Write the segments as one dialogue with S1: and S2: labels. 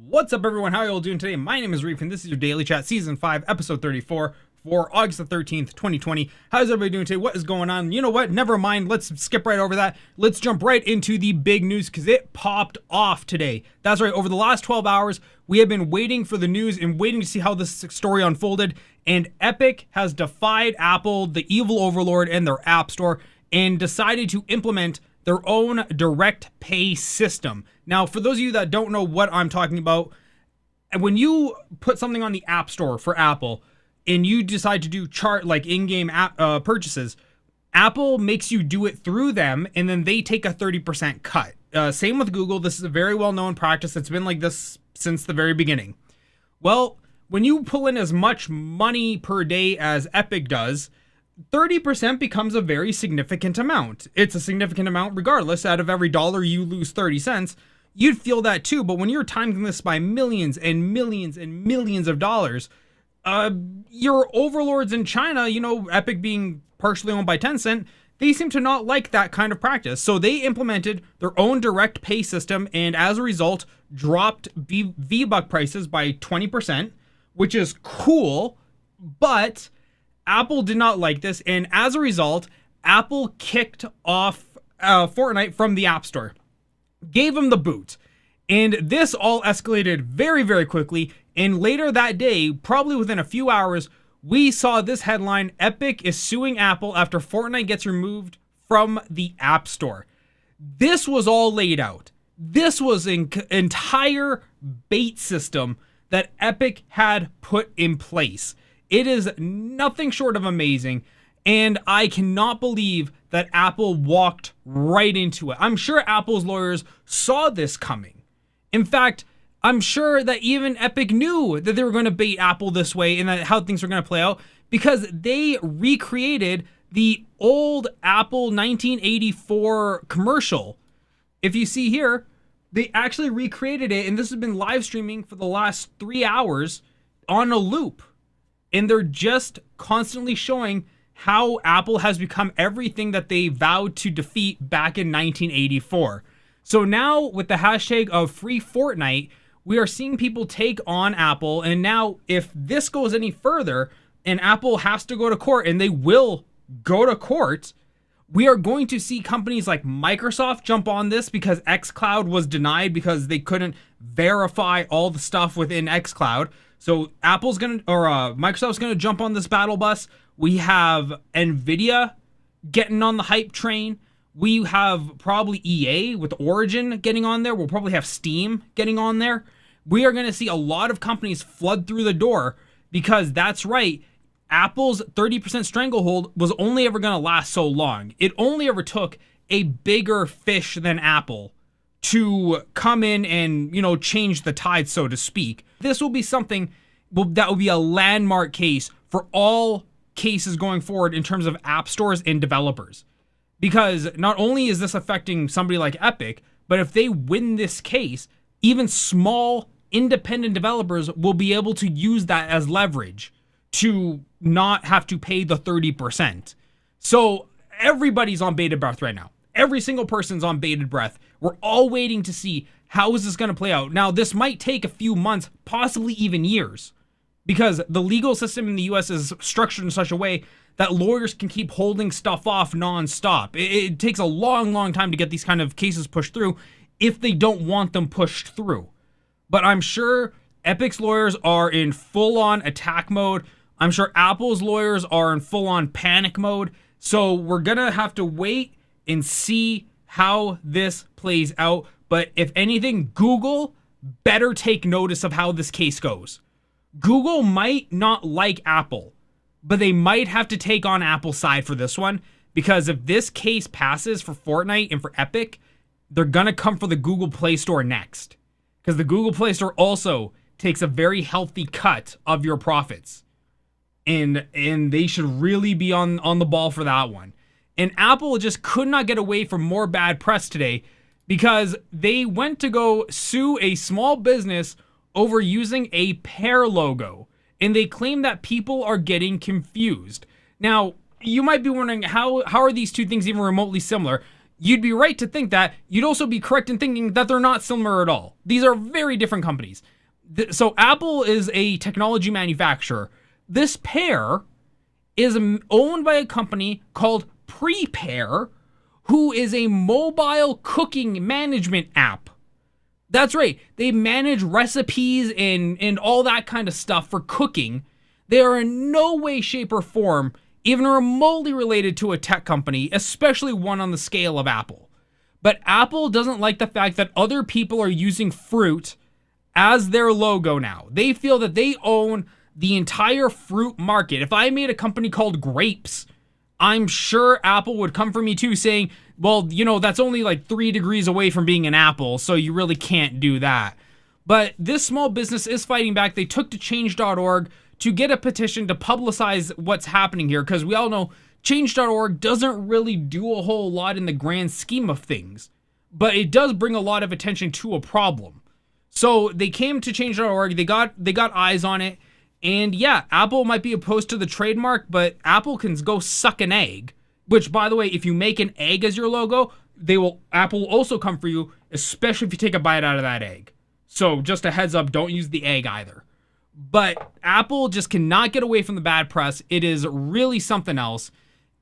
S1: What's up, everyone? How are you all doing today? My name is Reef, and this is your Daily Chat Season 5, Episode 34 for August the 13th, 2020. How's everybody doing today? What is going on? You know what? Never mind. Let's skip right over that. Let's jump right into the big news because it popped off today. That's right. Over the last 12 hours, we have been waiting for the news and waiting to see how this story unfolded. And Epic has defied Apple, the evil overlord, and their App Store and decided to implement their own direct pay system. Now, for those of you that don't know what I'm talking about, when you put something on the App Store for Apple and you decide to do like in-game app purchases, Apple makes you do it through them, and then they take a 30% cut. Same with Google. This is a very well-known practice. It's been like this since the very beginning. Well, when you pull in as much money per day as Epic does, 30% becomes a very significant amount. It's a significant amount regardless. Out of every dollar you lose 30 cents. You'd feel that too, but when you're timing this by millions and millions and millions of dollars, your overlords in China, you know, Epic being partially owned by Tencent, they seem to not like that kind of practice. So they implemented their own direct pay system and as a result dropped V-Buck prices by 20%, which is cool, but Apple did not like this, and as a result, Apple kicked off Fortnite from the App Store, gave them the boot, and this all escalated very, very quickly, and later that day, probably within a few hours, we saw this headline: Epic is suing Apple after Fortnite gets removed from the App Store. This was all laid out. This was an entire bait system that Epic had put in place. It is nothing short of amazing, and I cannot believe that Apple walked right into it. I'm sure Apple's lawyers saw this coming. In fact, I'm sure that even Epic knew that they were going to bait Apple this way and that how things were going to play out, because they recreated the old Apple 1984 commercial. If you see here, they actually recreated it, and this has been live streaming for the last 3 hours on a loop. And they're just constantly showing how Apple has become everything that they vowed to defeat back in 1984. So now with the hashtag of Free Fortnite, we are seeing people take on Apple. And now if this goes any further and Apple has to go to court, and they will go to court, we are going to see companies like Microsoft jump on this because xCloud was denied because they couldn't verify all the stuff within xCloud. So Microsoft's gonna jump on this battle bus. We have Nvidia getting on the hype train. We have probably EA with Origin getting on there. We'll probably have Steam getting on there. We are gonna see a lot of companies flood through the door because that's right. Apple's 30% stranglehold was only ever gonna last so long. It only ever took a bigger fish than Apple to come in and, you know, change the tide, so to speak. This will be something that will be a landmark case for all cases going forward in terms of app stores and developers. Because not only is this affecting somebody like Epic, but if they win this case, even small independent developers will be able to use that as leverage to not have to pay the 30%. So everybody's on bated breath right now. Every single person's on bated breath. We're all waiting to see how is this going to play out. Now, this might take a few months, possibly even years, because the legal system in the US is structured in such a way that lawyers can keep holding stuff off nonstop. It takes a long, long time to get these kind of cases pushed through if they don't want them pushed through. But I'm sure Epic's lawyers are in full-on attack mode. I'm sure Apple's lawyers are in full-on panic mode. So we're going to have to wait and see how this plays out. But if anything, Google better take notice of how this case goes. Google might not like Apple, but they might have to take on Apple's side for this one, because if this case passes for Fortnite and for Epic, they're going to come for the Google Play Store next, because the Google Play Store also takes a very healthy cut of your profits. And they should really be on the ball for that one. And Apple just could not get away from more bad press today because they went to go sue a small business over using a pear logo. And they claim that people are getting confused. Now, you might be wondering, how are these two things even remotely similar? you'd be right to think that. You'd also be correct in thinking that they're not similar at all. These are very different companies. So Apple is a technology manufacturer. This Pair is owned by a company called Prepare, who is a mobile cooking management app. That's right. They manage recipes and all that kind of stuff for cooking. They are in no way, shape, or form even remotely related to a tech company, especially one on the scale of Apple. But Apple doesn't like the fact that other people are using fruit as their logo now. They feel that they own the entire fruit market. If I made a company called Grapes, I'm sure Apple would come for me too, saying, well, that's only like 3 degrees away from being an apple, so you really can't do that. But this small business is fighting back. They took to change.org to get a petition to publicize what's happening here, because we all know change.org doesn't really do a whole lot in the grand scheme of things, but it does bring a lot of attention to a problem. So they came to change.org, they got eyes on it, and yeah, Apple might be opposed to the trademark, but Apple can go suck an egg, which, by the way, if you make an egg as your logo, Apple will also come for you, especially if you take a bite out of that egg. So just a heads up, don't use the egg either. But Apple just cannot get away from the bad press. It is really something else.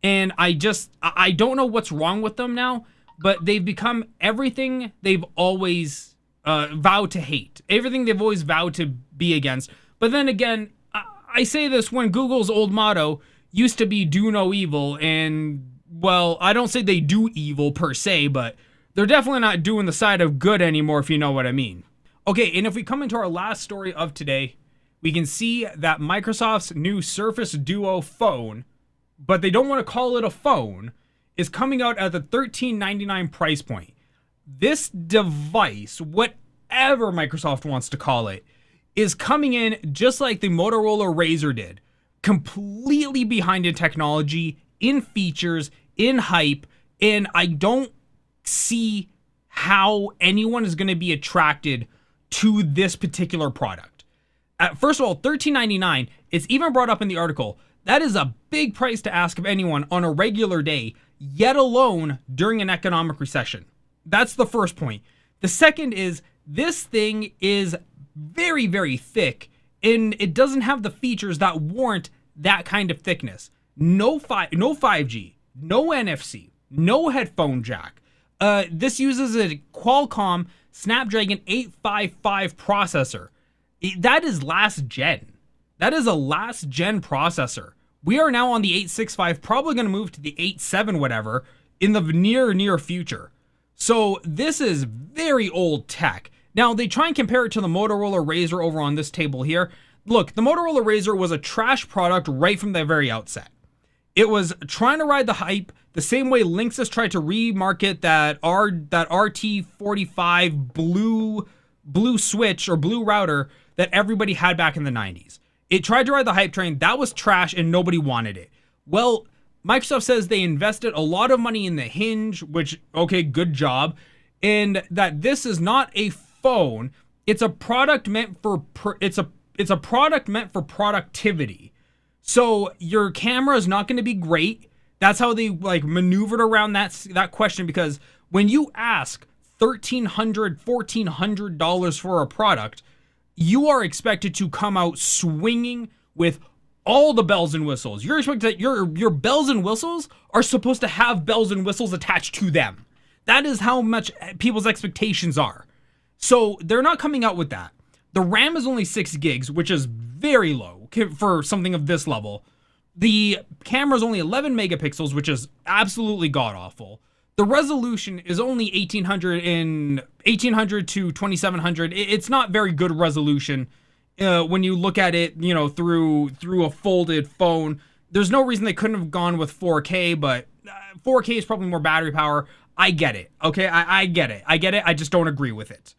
S1: And I don't know what's wrong with them now, but they've become everything they've always vowed to hate. Everything they've always vowed to be against. But then again, I say this when Google's old motto used to be do no evil. And, well, I don't say they do evil per se, but they're definitely not doing the side of good anymore, if you know what I mean. Okay, and if we come into our last story of today, we can see that Microsoft's new Surface Duo phone, but they don't want to call it a phone, is coming out at the $13.99 price point. This device, whatever Microsoft wants to call it, is coming in just like the Motorola Razr did. Completely behind in technology, in features, in hype, and I don't see how anyone is going to be attracted to this particular product. First of all, $13.99, it's even brought up in the article. That is a big price to ask of anyone on a regular day, yet alone during an economic recession. That's the first point. The second is this thing is very, very thick, and it doesn't have the features that warrant that kind of thickness. No 5G, no NFC, no headphone jack. This uses a Qualcomm Snapdragon 855 processor. That is last gen. That is a last gen processor. We are now on the 865, probably going to move to the 87 whatever in the near future. So this is very old tech. Now they try and compare it to the Motorola Razr over on this table here. Look, the Motorola Razr was a trash product right from the very outset. It was trying to ride the hype the same way Linksys tried to remarket that RT45 blue switch or blue router that everybody had back in the 90s. It tried to ride the hype train. That was trash and nobody wanted it. Well, Microsoft says they invested a lot of money in the Hinge, which, okay, good job. And that this is not a phone. It's a product meant for it's a product meant for productivity. So your camera is not going to be great. That's how they maneuvered around that question, because when you ask $1,300, $1,400 for a product, you are expected to come out swinging with all the bells and whistles. You're expected that your bells and whistles are supposed to have bells and whistles attached to them. That is how much people's expectations are. So they're not coming out with that. The RAM is only 6 gigs, which is very low for something of this level. The camera is only 11 megapixels, which is absolutely god-awful. The resolution is only 1800 to 2700. It's not very good resolution when you look at it, through a folded phone. There's no reason they couldn't have gone with 4K, but 4K is probably more battery power. I get it. Okay, I get it. I just don't agree with it.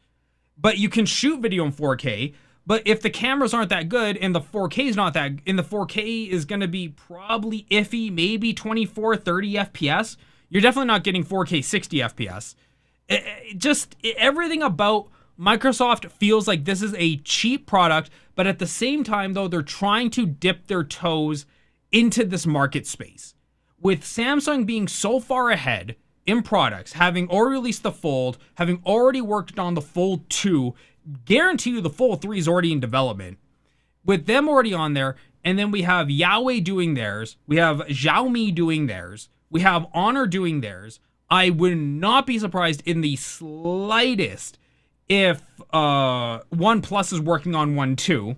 S1: But you can shoot video in 4K. But if the cameras aren't that good and the 4K is not that, and the 4K is going to be probably iffy, maybe 24, 30 FPS, you're definitely not getting 4K 60 FPS. Everything about Microsoft feels like this is a cheap product, but at the same time, though, they're trying to dip their toes into this market space. With Samsung being so far ahead, in products, having already released the Fold, having already worked on the Fold 2, guarantee you the Fold 3 is already in development. With them already on there, and then we have Huawei doing theirs, we have Xiaomi doing theirs, we have Honor doing theirs. I would not be surprised in the slightest if OnePlus is working on one too.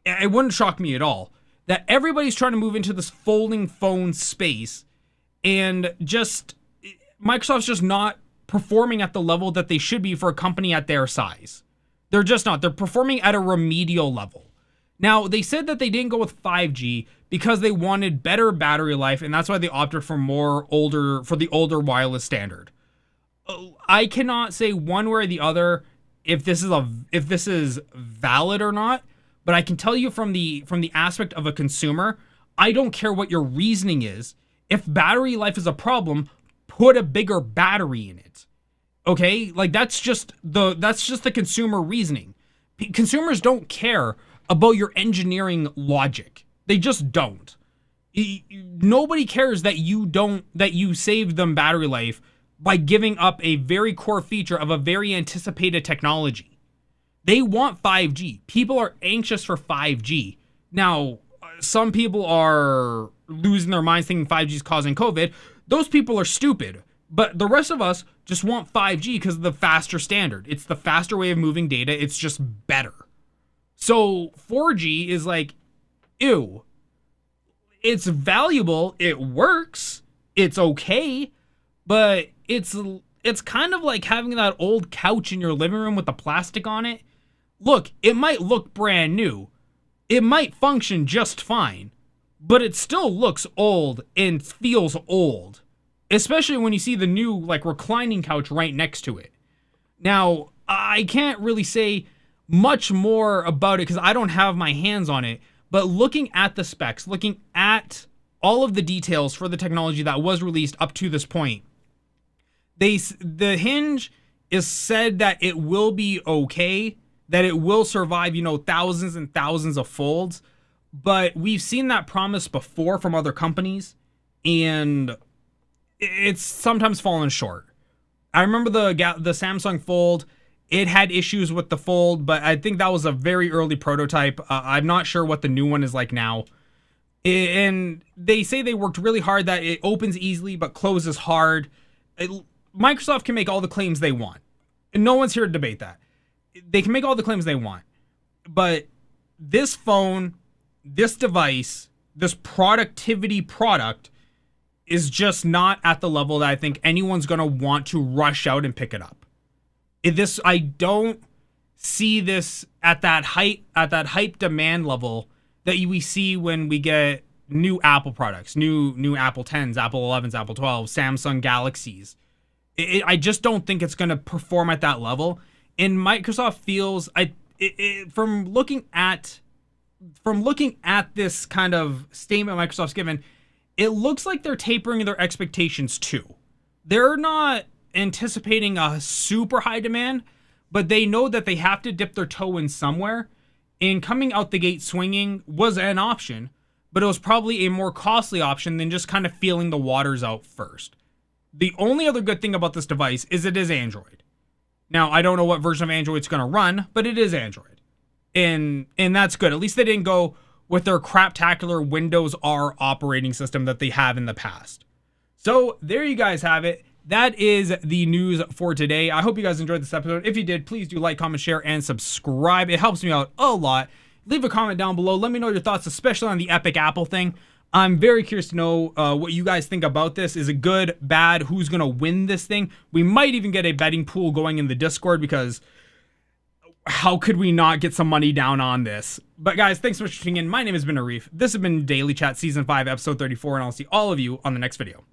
S1: It wouldn't shock me at all that everybody's trying to move into this folding phone space, and just Microsoft's just not performing at the level that they should be for a company at their size. They're just not. They're performing at a remedial level. Now, they said that they didn't go with 5G because they wanted better battery life, and that's why they opted for the older wireless standard. I cannot say one way or the other if this is valid or not, but I can tell you from the aspect of a consumer, I don't care what your reasoning is. If battery life is a problem, put a bigger battery in it. Okay? Like that's just the consumer reasoning. Consumers don't care about your engineering logic. They just don't. Nobody cares that you saved them battery life by giving up a very core feature of a very anticipated technology. They want 5G. People are anxious for 5G. Now, some people are losing their minds thinking 5G is causing COVID. Those people are stupid. But the rest of us just want 5G because of the faster standard. It's the faster way of moving data. It's just better. So 4G is like, ew. It's valuable. It works. It's okay. But it's kind of like having that old couch in your living room with the plastic on it. Look, it might look brand new. It might function just fine. But it still looks old and feels old. Especially when you see the new, like, reclining couch right next to it. Now, I can't really say much more about it because I don't have my hands on it. But looking at the specs, looking at all of the details for the technology that was released up to this point, the hinge is said that it will be okay, that it will survive, thousands and thousands of folds. But we've seen that promise before from other companies, and it's sometimes fallen short. I remember the Samsung Fold. It had issues with the Fold, but I think that was a very early prototype. I'm not sure what the new one is like now. And they say they worked really hard, that it opens easily but closes hard. Microsoft can make all the claims they want. And no one's here to debate that. They can make all the claims they want. But this phone, this device, this productivity product is just not at the level that I think anyone's going to want to rush out and pick it up. I don't see this at that hype demand level that we see when we get new Apple products, new Apple 10s, Apple 11s, Apple 12s, Samsung Galaxies. I just don't think it's going to perform at that level. And Microsoft feels, from looking at this kind of statement Microsoft's given, it looks like they're tapering their expectations too. They're not anticipating a super high demand, but they know that they have to dip their toe in somewhere. And coming out the gate swinging was an option, but it was probably a more costly option than just kind of feeling the waters out first. The only other good thing about this device is it is Android. Now, I don't know what version of Android it's going to run, but it is Android. And that's good. At least they didn't go with their craptacular Windows R operating system that they have in the past. So there you guys have it. That is the news for today. I hope you guys enjoyed this episode. If you did, please do like, comment, share, and subscribe. It helps me out a lot. Leave a comment down below. Let me know your thoughts, especially on the Epic Apple thing. I'm very curious to know what you guys think about this. Is it good, bad? Who's going to win this thing? We might even get a betting pool going in the Discord, because how could we not get some money down on this? But guys, thanks so much for tuning in. My name has been Arif. This has been Daily Chat Season 5, Episode 34, and I'll see all of you on the next video.